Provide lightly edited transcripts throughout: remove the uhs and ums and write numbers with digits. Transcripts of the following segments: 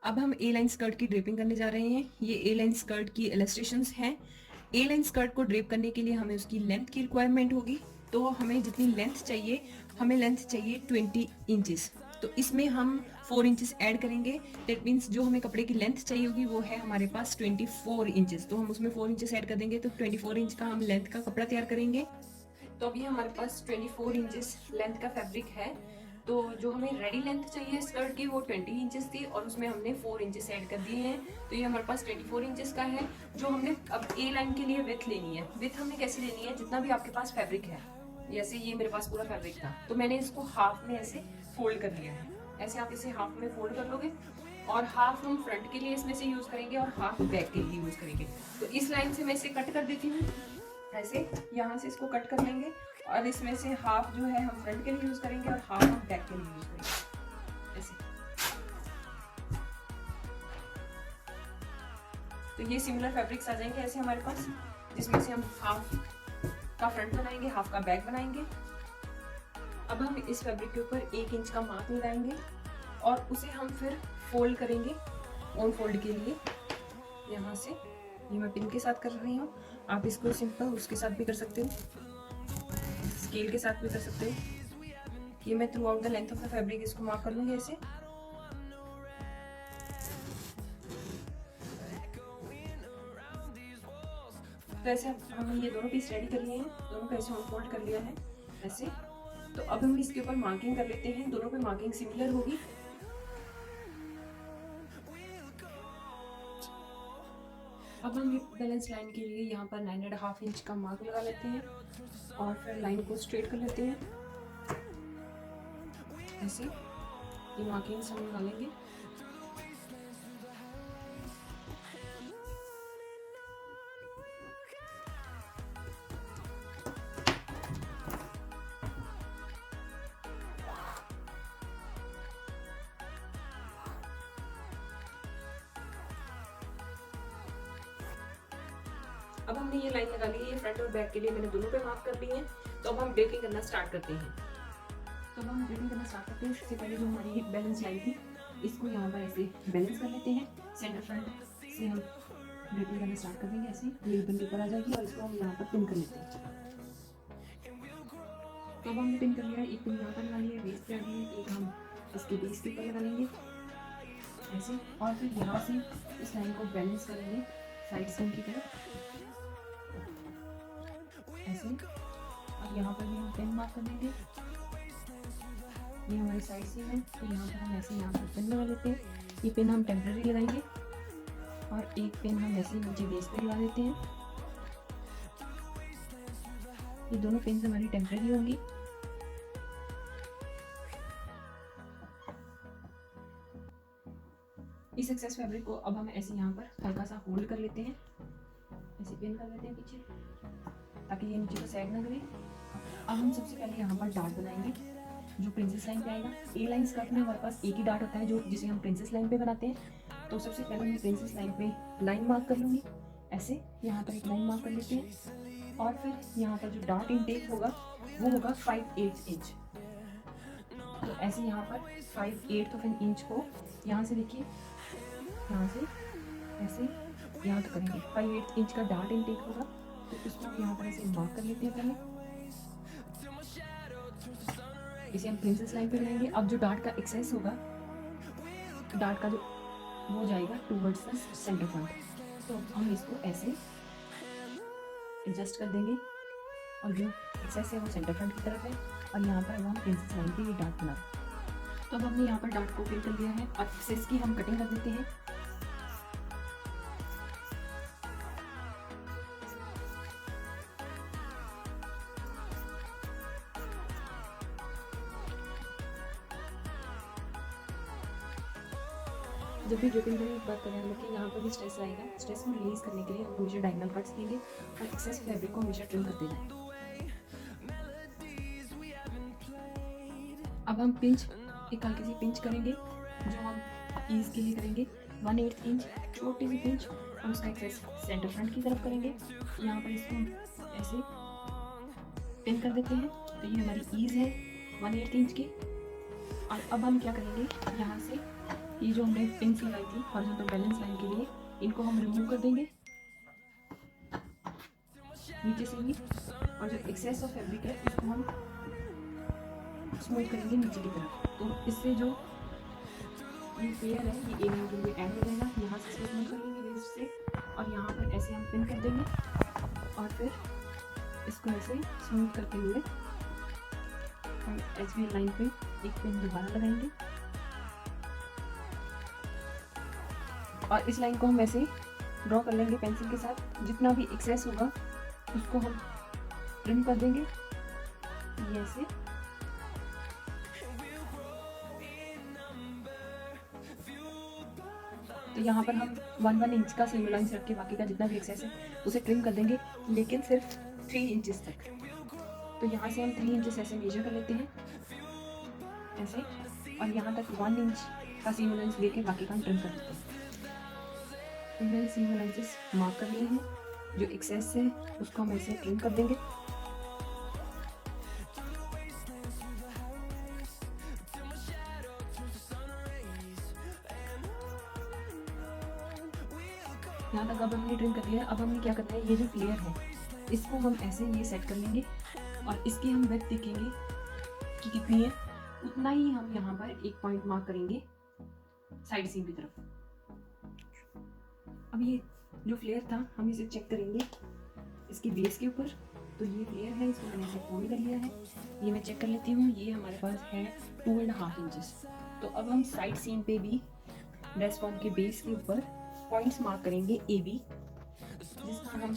अब हम ए line skirt की ड्रेपिंग करने जा रहे हैं। ये ए लाइन स्कर्ट की इलस्ट्रेशंस हैं। ए लाइन स्कर्ट को ड्रेप करने के लिए हमें उसकी लेंथ की रिक्वायरमेंट होगी। तो हमें जितनी लेंथ चाहिए, हमें लेंथ चाहिए 20 इंचेस। तो इसमें हम 4 इंचेस ऐड करेंगे। दैट मीन्स जो हमें कपड़े की लेंथ चाहिए होगी वो है हमारे पास 24 इंचेस। तो हम उसमें 4 इंचेस ऐड कर देंगे, तो 24 इंच का हम लेंथ का कपड़ा तैयार करेंगे। तो अभी हमारे पास 24 इंचेस लेंथ का फैब्रिक है। तो जो हमें रेडी लेंथ चाहिए स्कर्ट की वो 20 इंचेस थी और उसमें हमने 4 इंचेस ऐड कर दिए हैं। तो ये हमारे पास 24 इंचेस का है। जो हमने अब ए लाइन के लिए विथ लेनी है। विथ हमने कैसे लेनी है, जितना भी आपके पास फैब्रिक है। जैसे ये मेरे पास पूरा फैब्रिक था तो मैंने इसको हाफ में ऐसे फोल्ड कर लिया है। ऐसे आप इसे हाफ में फोल्ड कर लोगे और हाफ हम फ्रंट के लिए इसमें से यूज करेंगे और हाफ बैक के लिए यूज करेंगे। तो इस लाइन से मैं इसे कट कर देती हूँ। ऐसे यहाँ से इसको कट कर लेंगे और इसमें से हाफ जो है हम फ्रंट के लिए यूज करेंगे और हाफ हम बैक के लिए यूज करेंगे ऐसे। तो ये सिमिलर फैब्रिक्स आ जाएंगे ऐसे हमारे पास, जिसमें से हम हाफ का फ्रंट बनाएंगे, हाफ का बैक बनाएंगे। अब हम इस फैब्रिक के ऊपर 1 इंच का मार्क लगाएंगे और उसे हम फिर फोल्ड करेंगे ऑन फोल्ड के लिए। यहाँ से ये मैं पिन के साथ कर रही हूँ, आप इसको सिंपल उसके साथ भी कर सकते हो, स्केल के साथ भी कर सकते हो। ये मैं through out the length of the fabric इसको मार्क कर लूंगी ऐसे। तो ऐसे हमने ये दोनों पीस रेडी कर लिए हैं, दोनों को ऐसे ऑन फोल्ड कर लिया है ऐसे। तो अब हम इसके ऊपर मार्किंग कर लेते हैं, दोनों पे मार्किंग सिमिलर होगी। अब हम बैलेंस लाइन के लिए यहाँ पर 9.5 इंच का मार्क लगा लेते हैं और फिर लाइन को स्ट्रेट कर लेते हैं ऐसे। ये मार्किंग्स हम लगा लेंगे। अब हमने ये लाइन लगा ली है, ये फ्रंट और बैक के लिए मैंने दोनों पे मार्क कर ली है। तो अब हम ड्रेपिंग करना स्टार्ट करते हैं। तो अब हम ड्रेपिंग करना स्टार्ट करते हैं। इससे पहले जो हमारी बैलेंस लाइन थी इसको यहाँ पर ऐसे बैलेंस कर लेते हैं। सेंटर फ्रंट से हम ड्रेपिंग करना स्टार्ट कर देंगे ऐसे। ये रिबन के ऊपर आ जाएगी और इसको हम यहाँ पर पिन कर लेते हैं। तो अब हमने पिन कर लिया है, एक पिन यहाँ पर लगा लिया है, बेस पे आ गई है, एक हम इसके बेस के ऊपर लगा लेंगे ऐसे। और फिर यहाँ से इस लाइन को बैलेंस करेंगे साइड सेम की तरफ ऐसे। अब यहाँ पर भी हम पेन मार्क कर देंगे। ये हमारी साइड सीम है तो यहाँ पर हम ऐसे यहाँ पर पेन लगा लेते हैं। ये पेन हम टेम्परेरी लगाएंगे और एक पेन हम ऐसे नीचे बेस पे लगा देते हैं। ये दोनों पेन हमारी टेम्परेरी होंगी। इस एक्सेस फैब्रिक को अब हम ऐसे यहाँ पर हल्का सा होल्ड कर लेते हैं, ऐसे पिन कर लेते हैं पीछे ताकि ये नीचे को साइड ना करे। अब हम सबसे पहले यहाँ पर डार्ट बनाएंगे जो प्रिंसेस लाइन पे आएगा। ए लाइन स्कर्ट में हमारे पास एक ही डार्ट होता है जो जिसे हम प्रिंसेस लाइन पे बनाते हैं। तो सबसे पहले मैं प्रिंसेस लाइन पे लाइन मार्क कर लूँगी ऐसे। यहाँ पर एक लाइन मार्क कर लेते हैं और फिर यहाँ पर जो डार्ट इनटेक होगा वो होगा 5/8 इंच। तो ऐसे यहाँ पर 5/8 ऑफ एन इंच को यहाँ से देखिए, यहाँ से ऐसे यहाँ तक करेंगे। 5/8 इंच का डार्ट इनटेक होगा तो इसको यहाँ पर ऐसे मार्क कर लेते हैं पहले। इसे हम प्रिंसेस लाइन पे बनाएंगे। अब जो डार्ट का एक्सेस होगा, डार्ट का जो वो जाएगा टूवर्ड्स द सेंटर फ्रंट। तो हम इसको ऐसे एडजस्ट कर देंगे और जो एक्सेस है वो सेंटर फ्रंट की तरफ है और यहाँ पर हम प्रिंसेस लाइन पे ये डार्ट बना। तो अब हमने यहाँ पर डार्ट को फिल कर लिया है और एक्सेस की हम कटिंग कर देते हैं। जब भी ड्रिपिंग करें एक बात करें हम लोग कि यहाँ पर भी स्ट्रेस आएगा। स्ट्रेस को रिलीज करने के लिए हम हमेशा डायगोनल कट्स लेंगे और एक्सेस फैब्रिक को हमेशा ट्रिम करते जाएं। अब हम पिंच, एक हल्की सी पिंच करेंगे जो हम ईज के लिए करेंगे। 1/8 इंच छोटी सी पिंच और उसका एक्सेस सेंटर फ्रंट की तरफ करेंगे। यहाँ पर इसको ऐसे पिन कर देते हैं। तो ये हमारी ईज है 1/8 इंच की। और अब हम क्या करेंगे, यहाँ से ये जो हमने पिंस लगाई थी हॉरिजॉन्टल बैलेंस लाइन के लिए, इनको हम रिमूव कर देंगे नीचे से भी, और जो एक्सेस ऑफ फैब्रिक है इसको हम स्मूथ करेंगे नीचे की तरफ। तो इससे जो ये पेयर है ये ए लाइन के लिए ऐड हो जाएगा। यहाँ से इसको स्मूथ कर लेंगे वेस्ट से, और यहाँ पर ऐसे हम पिन कर देंगे, और फिर इसको ऐसे स्मूथ करते हुए हम एचबी लाइन पे एक पिन दोबारा लगाएंगे, और इस लाइन को हम ऐसे ड्रॉ कर लेंगे पेंसिल के साथ। जितना भी एक्सेस होगा उसको हम ट्रिम कर देंगे ये ऐसे। तो यहाँ पर हम 1 इंच का सीम लाइन रख के बाकी का जितना भी एक्सेस है उसे ट्रिम कर देंगे, लेकिन सिर्फ 3 इंचेस तक। तो यहाँ से हम 3 इंचेस ऐसे मेजर कर लेते हैं ऐसे, और यहाँ तक 1 इंच का सीम लाइन लेके बाकी का हम ट्रिम कर देते हैं। तो मैंने सीम लाइंस मार्क कर लिए हैं, जो एक्सेस है उसको हम ऐसे ट्रिम कर देंगे। यहाँ तक अब हमने ट्रिम कर लिया। अब हमें क्या करना है, ये जो फ्लेयर है इसको हम ऐसे ये सेट कर लेंगे, और इसकी हम विड्थ देखेंगे कि कितनी है, उतना ही हम यहाँ पर एक पॉइंट मार्क करेंगे साइड सीम की तरफ। अब ये जो फ्लेयर था हम इसे चेक करेंगे इसकी बेस के ऊपर। तो ये फ्लेयर है, इसको मैंने ऐसे फोल्ड कर लिया है, ये मैं चेक कर लेती हूँ। ये हमारे पास है 2.5 इंचेस। तो अब हम साइड सीम पे भी ड्रेस फॉर्म के बेस के ऊपर पॉइंट्स मार्क करेंगे ए बी, जिसका हम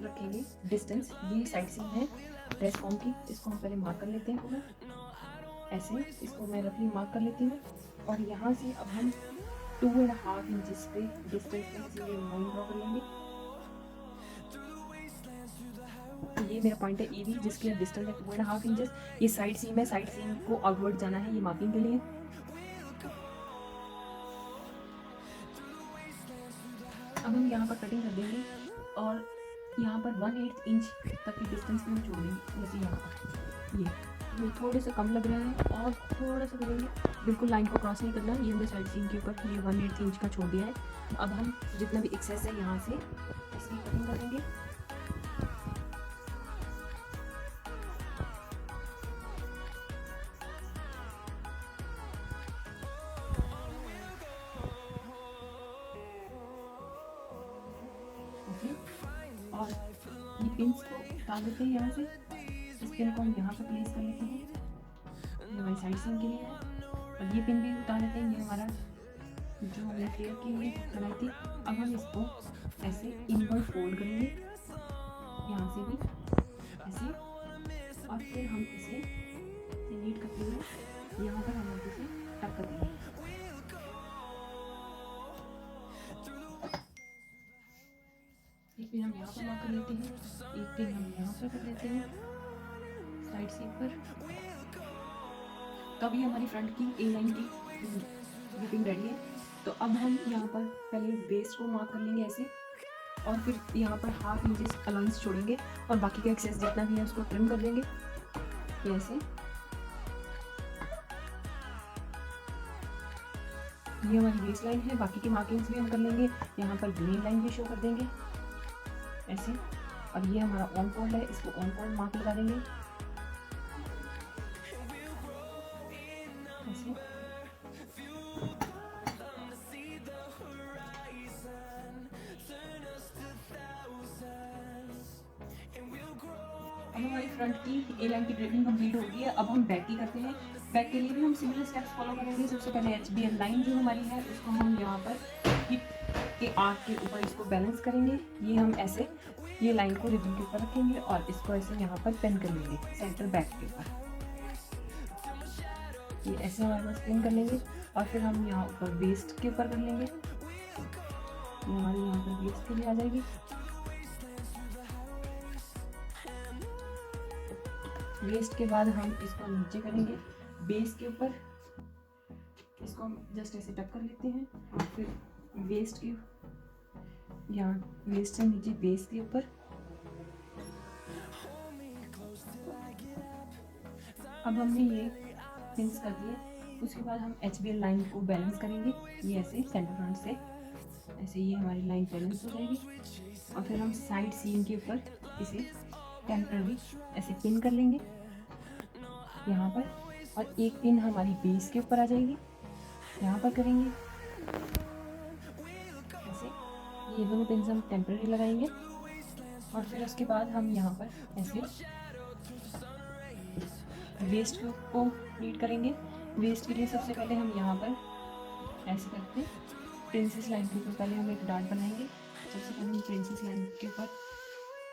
रखेंगे डिस्टेंस। ये साइड सीम है ड्रेस फॉर्म की, इसको हम पहले मार्क कर लेते हैं पूरा ऐसे। इसको मैं रफली मार्क कर लेती हूँ, और यहाँ से अब हम 2.5 इंचेस पे डिस्टेंस पे इसे लाइन ड्रॉ कर लेंगे। तो ये मेरा पॉइंट है ए बी, जिसकी डिस्टेंस है 2.5 इंचेस। ये साइड सीम है, साइड सीम को आउटवर्ड जाना है ये मार्किंग के लिए। अब हम यहाँ पर कटिंग कर देंगे, और यहाँ पर 1/8 इंच तक की डिस्टेंस में हम छोड़ेंगे। जैसे यहाँ पर ये थोड़े से कम लग रहा है, और थोड़ा सा करेंगे, बिल्कुल लाइन को क्रॉस नहीं करना। ये हमने साइड सीम के ऊपर ये 1/8 इंच का छोड़ दिया है। अब हम जितना भी एक्सेस है यहाँ से इसकी कटिंग कर देंगे। और ये पिंस को उतार देते हैं यहाँ से। इस पिन को हम यहाँ पर प्लेस कर लेते हैं, ये हमारी साइड सीम के लिए है। और ये पिन भी उतार देते हैं, ये हमारा जो हमने फ्लेयर की हुई बनाई थी। अब हम इसको ऐसे इनवर्ड फोल्ड करेंगे यहाँ से भी ऐसे, और फिर हम इसे नीट करते हुए यहाँ पर हम इसे टक कर देंगे। एक पिन हम यहाँ पर मार्क कर लेते हैं, एक पिन हम यहाँ पर कर लेते हैं साइड सीम पर। तभी हमारी फ्रंट की ए लाइन की ड्रिपिंग रेडी है। तो अब हम यहाँ पर पहले बेस को मार्क कर लेंगे ऐसे, और फिर यहाँ पर 1/2 इंचेस अलाउंस छोड़ेंगे, और बाकी का एक्सेस जितना भी है उसको ट्रिम कर देंगे ये ऐसे। ये हमारी बेस लाइन है, बाकी की मार्किंग्स भी हम कर लेंगे। यहाँ पर ग्रीन लाइन भी शो कर देंगे ऐसे, और ये हमारा ऑन पॉइंट है, इसको ऑन पॉइंट मार्क लगा देंगे ऐसे। अब हमारी फ्रंट की ए लाइन की ड्रेपिंग कंप्लीट हो गई है। अब हम बैक की करते हैं। बैक के लिए भी हम सिमिलर स्टेप्स फॉलो करेंगे। सबसे पहले एचबीएल लाइन जो हमारी है उसको हम यहाँ पर हिप के आर्क के ऊपर इसको बैलेंस करेंगे। ये हम ऐसे ये लाइन को रिबन के ऊपर रखेंगे, और इसको ऐसे यहाँ पर पेन कर लेंगे सेंटर बैक के ऊपर। ये ऐसे हमारे पास पेन कर लेंगे, और फिर हम यहाँ ऊपर वेस्ट के ऊपर कर लेंगे। ये हमारी यहाँ पर वेस्ट के लिए आ जाएगी। वेस्ट के बाद हम इसको नीचे करेंगे बेस के ऊपर, इसको हम जस्ट ऐसे टक कर लेते हैं, और फिर वेस्ट के यहाँ वेस्ट से नीचे बेस के ऊपर। अब हमने ये पिंस कर दिए, उसके बाद हम HBL लाइन को बैलेंस करेंगे, ये ऐसे सेंटर फ्रंट से ऐसे ये हमारी लाइन बैलेंस हो जाएगी। और फिर हम साइड सीम के ऊपर इसे टेम्पररी ऐसे पिन कर लेंगे यहाँ पर, और एक पिन हमारी बेस के ऊपर आ जाएगी, यहाँ पर करेंगे ऐसे, ये दोनों पिन हम टेम्पररी लगाएंगे। और फिर उसके बाद हम यहाँ पर ऐसे वेस्ट को नीट करेंगे। वेस्ट के लिए सबसे पहले हम यहाँ पर ऐसे करके प्रिंसेस लाइन के ऊपर पहले हम एक डार्ट बनाएंगे। सबसे पहले हम प्रिंसेस लाइन के ऊपर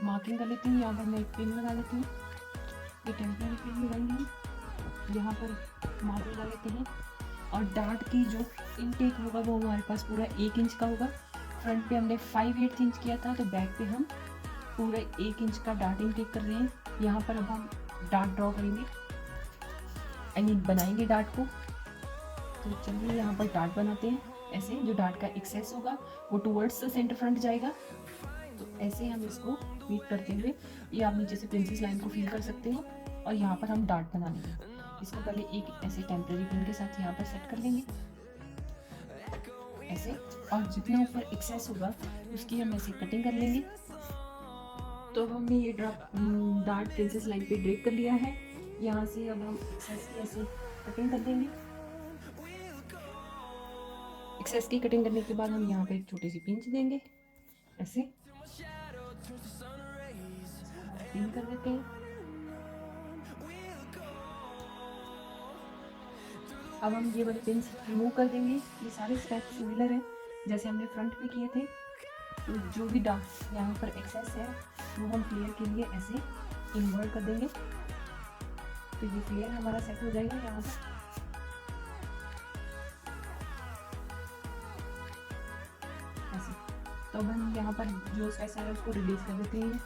मार्किंग कर लेती हूँ, यहाँ पर मैं एक पिन लगा लेती हूँ, ये टेम्पररी पिन लगाएंगे, यहाँ पर मार्क लगा लेते हैं। और डार्ट की जो इनटेक होगा वो हमारे पास पूरा 1 इंच का होगा। फ्रंट पे हमने 5/8 इंच किया था, तो बैक पे हम पूरा 1 इंच का डार्ट इनटेक कर रहे हैं। यहाँ पर अब हम डार्ट ड्रॉ करेंगे, बनाएंगे डार्ट को। तो चलिए यहाँ पर डार्ट बनाते हैं। ऐसे जो डार्ट का एक्सेस होगा वो टुवर्ड्स द सेंटर फ्रंट जाएगा, तो ऐसे हम इसको मीट करते हुए ये आप नीचे से प्रिंसेस लाइन को फील कर सकते हो। और यहाँ पर हम डार्ट बना लेंगे, इसको पहले एक ऐसे टेम्पररी पिन के साथ यहाँ पर सेट कर लेंगे ऐसे। और जितना ऊपर एक्सेस होगा उसकी हम ऐसे कटिंग कर लेंगे। तो हमने ये डार्ट प्रिंसेस लाइन पे ड्रेप कर लिया है। यहाँ से अब हम एक्सेस की ऐसे कटिंग कर देंगे। एक्सेस की कटिंग करने के बाद हम यहाँ पे एक छोटी सी पिंच देंगे ऐसे, पिन कर देते हैं। अब हम ये वाले पिंस रिमूव कर देंगे। ये सारे स्टेप्स सिमिलर हैं जैसे हमने फ्रंट पे किए थे। तो जो भी डार्ट यहाँ पर एक्सेस है वो हम फ्लेयर के लिए ऐसे इन्वर्ट कर देंगे, तो ये फ्लेयर हमारा सेट हो जाएगा यहाँ पर ऐसे। तो अब हम यहाँ पर जो स्पेस है उसको रिलीज कर देते हैं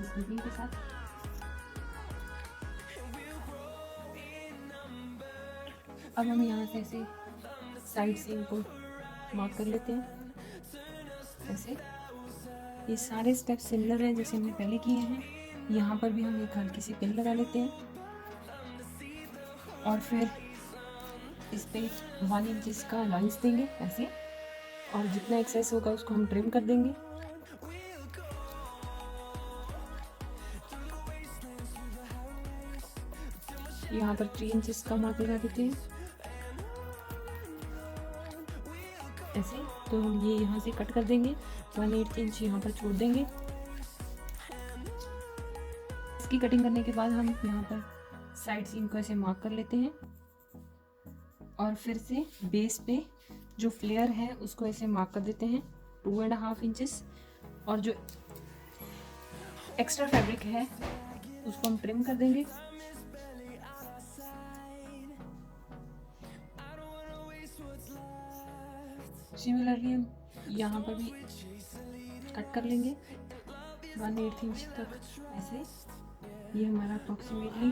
स्लीपिंग के साथ। अब हम यहाँ से ऐसे साइड सीम को मार्क कर लेते हैं ऐसे। ये सारे स्टेप सिमिलर हैं जैसे हमने पहले किए हैं। यहाँ पर भी हम एक हल्की सी पिन लगा लेते हैं और फिर इस पे 1 इंच का लाइंस देंगे ऐसे, और जितना एक्सेस होगा उसको हम ट्रिम कर देंगे। यहाँ पर 3 इंच का मार्क लगा देते हैं ऐसे। तो हम ये यहाँ से कट कर देंगे, 1/8 इंच यहाँ पर छोड़ देंगे। इसकी कटिंग करने के बाद हम यहाँ पर साइड सीम को ऐसे मार्क कर लेते हैं और फिर से बेस पे जो फ्लेयर है उसको ऐसे मार्क कर देते हैं 2.5 इंचेस। और जो एक्स्ट्रा फैब्रिक है उसको हम ट्रिम कर देंगे। सिमिलरली हम यहाँ पर भी कट कर लेंगे 1/8 इंच तक ऐसे। ये हमारा अप्रॉक्सीमेटली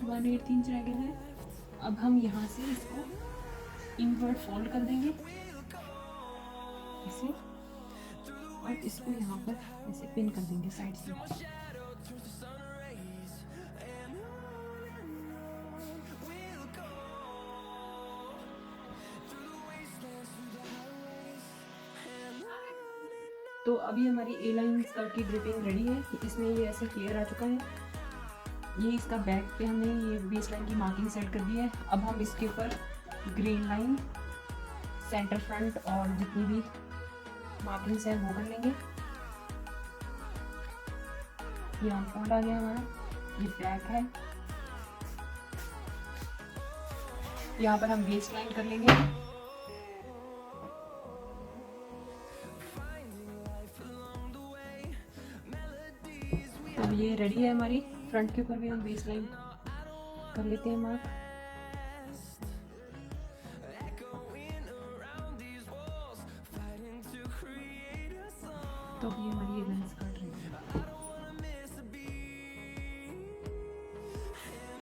1/8 इंच रह गया है। अब हम यहाँ से इसको इनवर्ट फोल्ड कर देंगे ऐसे, और इसको यहाँ पर ऐसे पिन कर देंगे साइड से। तो अभी हमारी ए लाइन स्कर्ट की ड्रिपिंग रेडी है। इसमें ये ऐसे क्लियर आ चुका है। ये इसका बैक पे हमने ये बेस लाइन की मार्किंग सेट कर दी है। अब हम इसके ऊपर ग्रीन लाइन, सेंटर फ्रंट और जितनी भी मार्किंग्स है वो कर लेंगे। ये आर्महोल आ गया हमारा, ये बैक है। यहाँ पर हम बेस लाइन कर लेंगे। अब ये रेडी है हमारी। फ्रंट के ऊपर भी हम बेस लाइन कर लेते हैं मार्क। तो ये